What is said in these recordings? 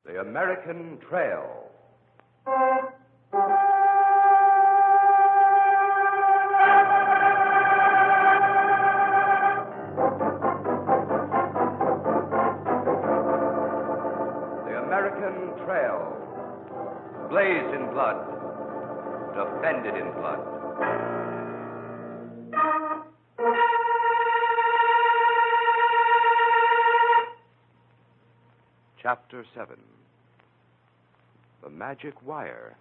The American Trail. The American Trail. Blazed in blood. Defended in blood. Chapter 7. The Magic Wire.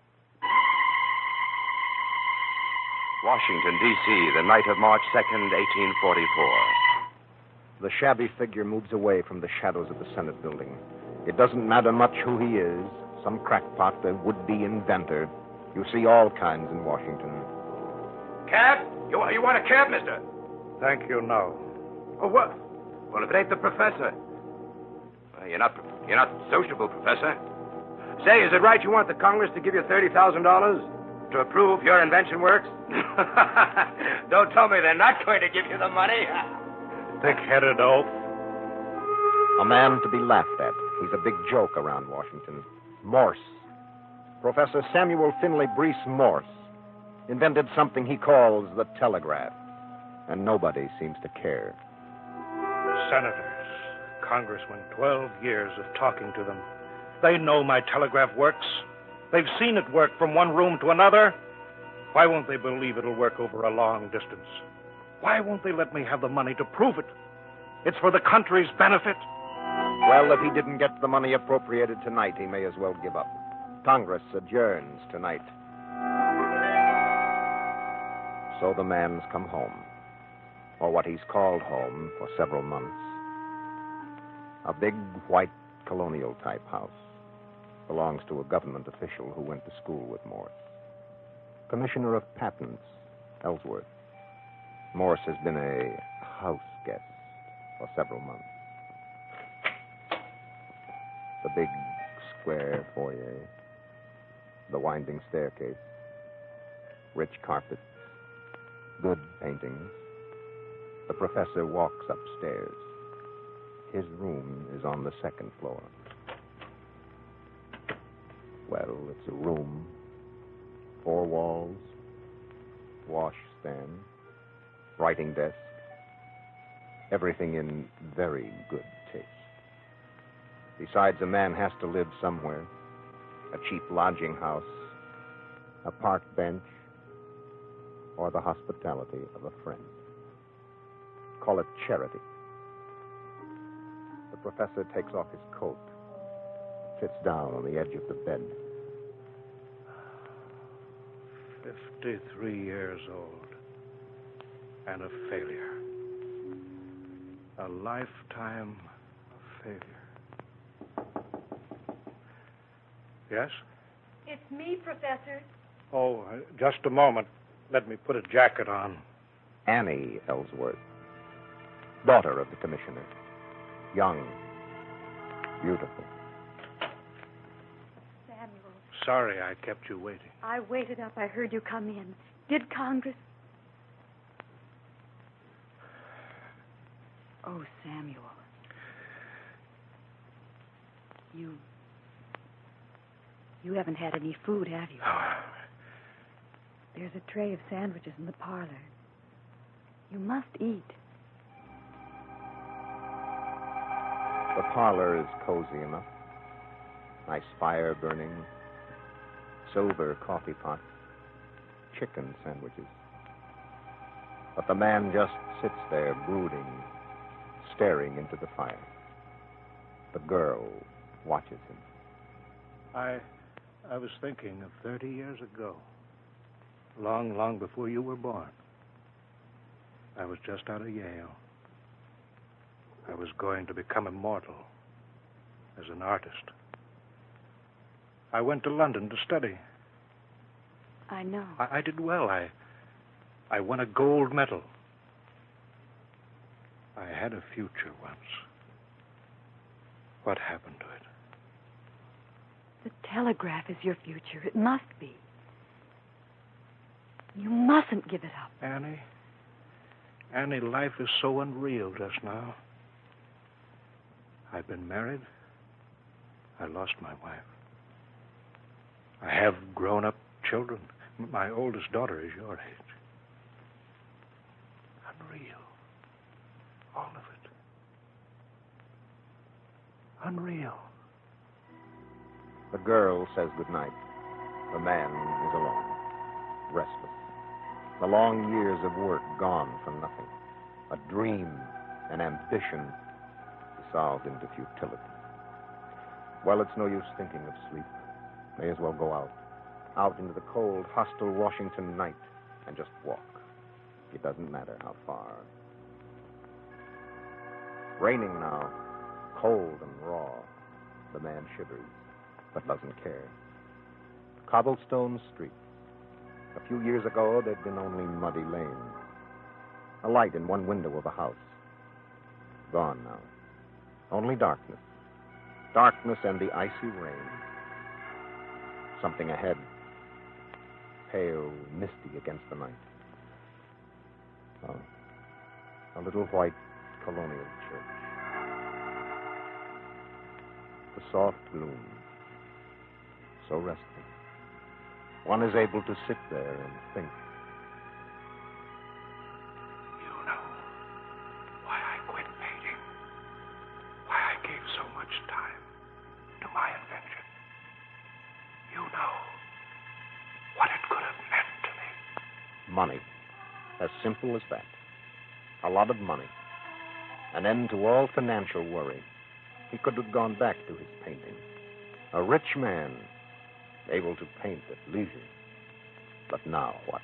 Washington, D.C., the night of March 2nd, 1844. The shabby figure moves away from the shadows of the Senate building. It doesn't matter much who he is, some crackpot, a would-be inventor. You see all kinds in Washington. Cab? You want a cab, mister? Thank you, no. Oh, what? Well, if it ain't the professor. Well, you're not sociable, Professor. Say, is it right you want the Congress to give you $30,000 to prove your invention works? Don't tell me they're not going to give you the money. Thick-headed oaf. A man to be laughed at. He's a big joke around Washington. Morse. Professor Samuel Finley Breese Morse invented something he calls the telegraph. And nobody seems to care. Senators, congressmen, 12 years of talking to them. They know my telegraph works. They've seen it work from one room to another. Why won't they believe it'll work over a long distance? Why won't they let me have the money to prove it? It's for the country's benefit. Well, if he didn't get the money appropriated tonight, he may as well give up. Congress adjourns tonight. So the man's come home. Or what he's called home for several months. A big, white, colonial-type house. Belongs to a government official who went to school with Morse. Commissioner of Patents, Ellsworth. Morse has been a house guest for several months. The big, square foyer. The winding staircase. Rich carpets. Good paintings. The professor walks upstairs. His room is on the second floor. Well, it's a room. 4 walls. Washstand. Writing desk. Everything in very good taste. Besides, a man has to live somewhere. A cheap lodging house. A park bench. Or the hospitality of a friend. Call it charity. The professor takes off his coat. Sits down on the edge of the bed. 53 years old. And a failure. A lifetime of failure. Yes? It's me, Professor. Oh, just a moment. Let me put a jacket on. Annie Ellsworth. Daughter of the commissioner. Young. Beautiful. Samuel. Sorry I kept you waiting. I waited up. I heard you come in. Did Congress... Oh, Samuel. You haven't had any food, have you? There's a tray of sandwiches in the parlor. You must eat. The parlor is cozy enough. Nice fire burning. Silver coffee pot. Chicken sandwiches. But the man just sits there brooding, staring into the fire. The girl watches him. I was thinking of 30 years ago. Long, long before you were born. I was just out of Yale. I was going to become immortal as an artist. I went to London to study. I know. I did well. I won a gold medal. I had a future once. What happened to it? The telegraph is your future. It must be. You mustn't give it up. Annie, life is so unreal just now. I've been married. I lost my wife. I have grown-up children. My oldest daughter is your age. Unreal. All of it. Unreal. The girl says goodnight. The man is alone, restless. The long years of work gone for nothing. A dream, an ambition, dissolved into futility. Well, it's no use thinking of sleep. May as well go out into the cold, hostile Washington night, and just walk. It doesn't matter how far. Raining now, cold and raw. The man shivers, but doesn't care. Cobblestone streets. A few years ago, there'd been only muddy lanes. A light in one window of a house. Gone now. Only darkness. Darkness and the icy rain. Something ahead. Pale, misty against the night. Oh, a little white colonial church. The soft gloom. So restful. One is able to sit there and think. You know why I quit painting. Why I gave so much time to my invention. You know what it could have meant to me. Money. As simple as that. A lot of money. An end to all financial worry. He could have gone back to his painting. A rich man, able to paint at leisure. But now what?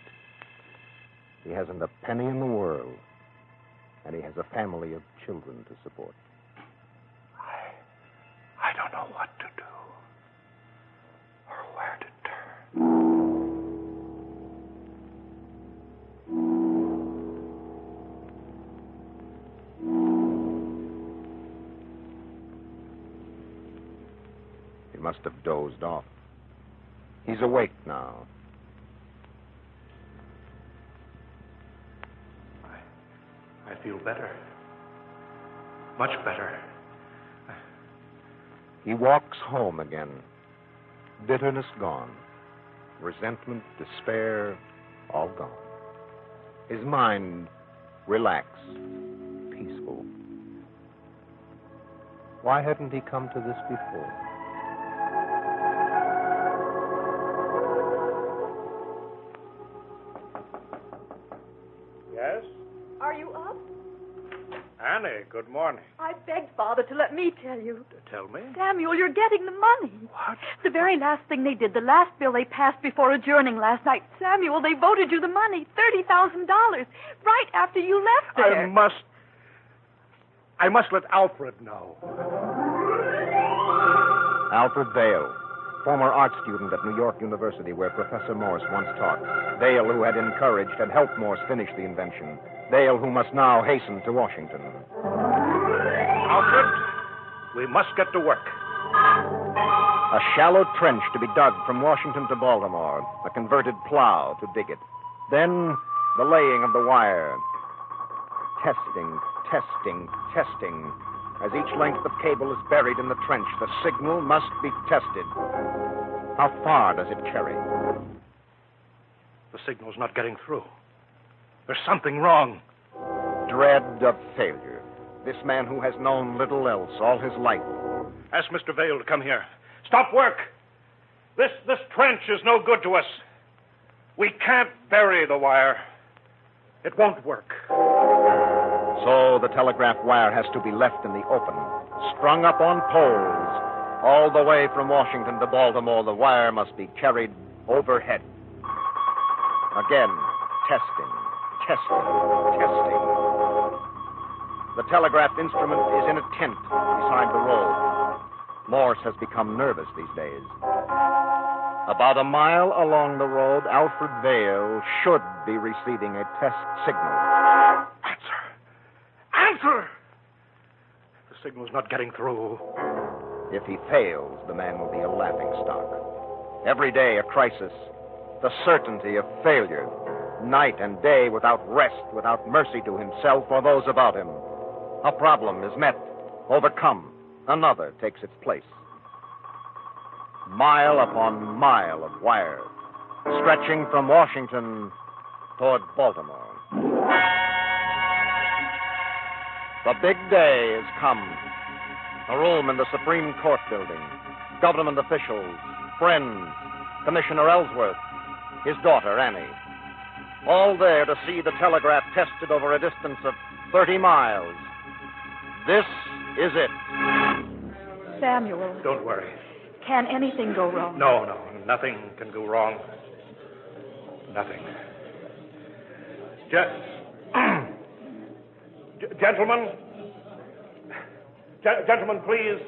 He hasn't a penny in the world, and he has a family of children to support. I don't know what to do or where to turn. He must have dozed off. He's awake now. I feel better. Much better. He walks home again. Bitterness gone. Resentment, despair, all gone. His mind relaxed, peaceful. Why hadn't he come to this before? Yes? Are you up? Annie, good morning. I begged Father to let me tell you. Tell me. Samuel, you're getting the money. What? The very last thing they did, the last bill they passed before adjourning last night. Samuel, they voted you the money, $30,000, right after you left there. I must let Alfred know. Alfred Vail, former art student at New York University where Professor Morse once taught. Vail, who had encouraged and helped Morse finish the invention. Vail, who must now hasten to Washington. Alfred, we must get to work. A shallow trench to be dug from Washington to Baltimore. A converted plow to dig it. Then the laying of the wire. Testing, testing, testing. As each length of cable is buried in the trench, the signal must be tested. How far does it carry? The signal's not getting through. There's something wrong. Dread of failure. This man who has known little else all his life. Ask Mr. Vail to come here. Stop work. This trench is no good to us. We can't bury the wire. It won't work. So the telegraph wire has to be left in the open, strung up on poles. All the way from Washington to Baltimore, the wire must be carried overhead. Again, testing, testing, testing. The telegraph instrument is in a tent beside the road. Morse has become nervous these days. About a mile along the road, Alfred Vail should be receiving a test signal. Answer! The signal's not getting through. If he fails, the man will be a laughingstock. Every day a crisis. The certainty of failure. Night and day without rest, without mercy to himself or those about him. A problem is met, overcome. Another takes its place. mile upon mile of wire, stretching from Washington toward Baltimore. The big day is come. A room in the Supreme Court building. Government officials, friends, Commissioner Ellsworth, his daughter, Annie. All there to see the telegraph tested over a distance of 30 miles. This is it. Samuel. Don't worry. Can anything go wrong? No. Nothing can go wrong. Nothing. Gentlemen. Gentlemen, please.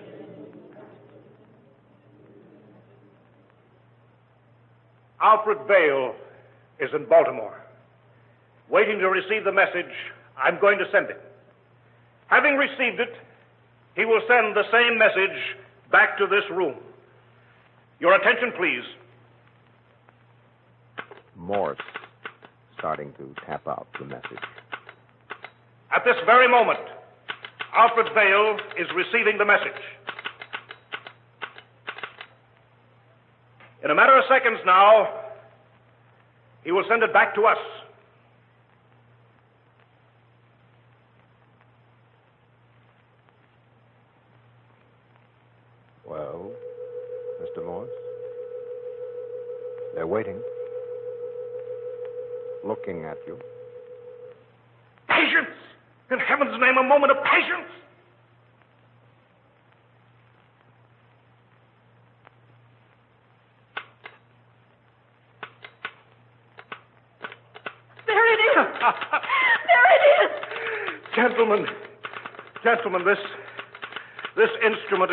Alfred Vail is in Baltimore, waiting to receive the message I'm going to send him. Having received it, he will send the same message back to this room. Your attention, please. Morse starting to tap out the message. At this very moment, Alfred Vail is receiving the message. In a matter of seconds now, he will send it back to us. Well, Mr. Morse, they're waiting, looking at you. Patience! In heaven's name, a moment of patience! There it is! There it is! Gentlemen, this instrument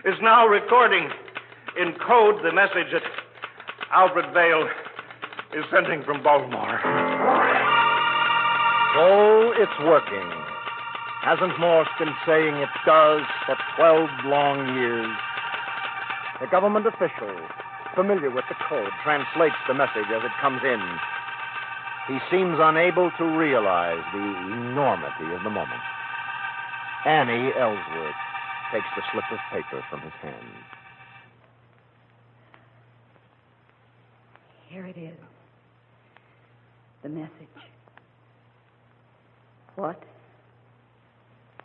is now recording in code the message that Alfred Vail is sending from Baltimore. So it's working. Hasn't Morse been saying it does for 12 long years? The government official, familiar with the code, translates the message as it comes in. He seems unable to realize the enormity of the moment. Annie Ellsworth takes the slip of paper from his hand. Here it is. The message. What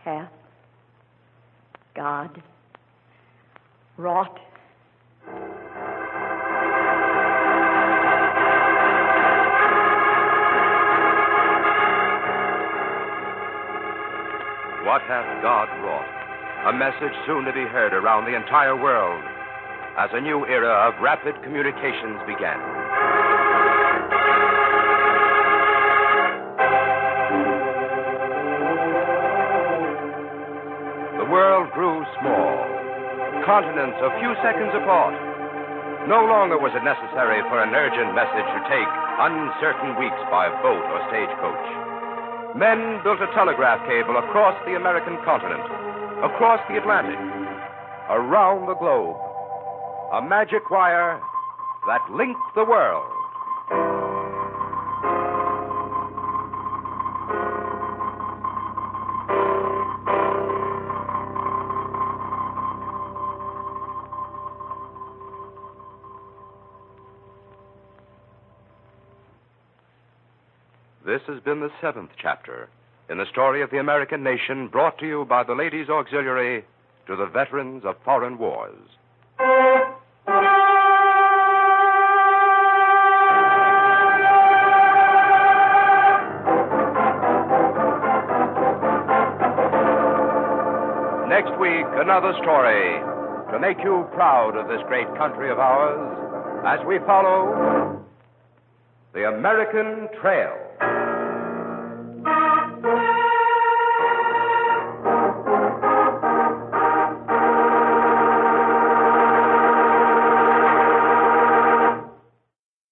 hath God wrought? What hath God wrought? A message soon to be heard around the entire world as a new era of rapid communications began. The world grew small, continents a few seconds apart. No longer was it necessary for an urgent message to take uncertain weeks by boat or stagecoach. Men built a telegraph cable across the American continent, across the Atlantic, around the globe. A magic wire that linked the world. This has been the 7th chapter in the story of the American nation, brought to you by the Ladies' Auxiliary to the veterans of foreign wars. Next week, another story to make you proud of this great country of ours as we follow the American Trail.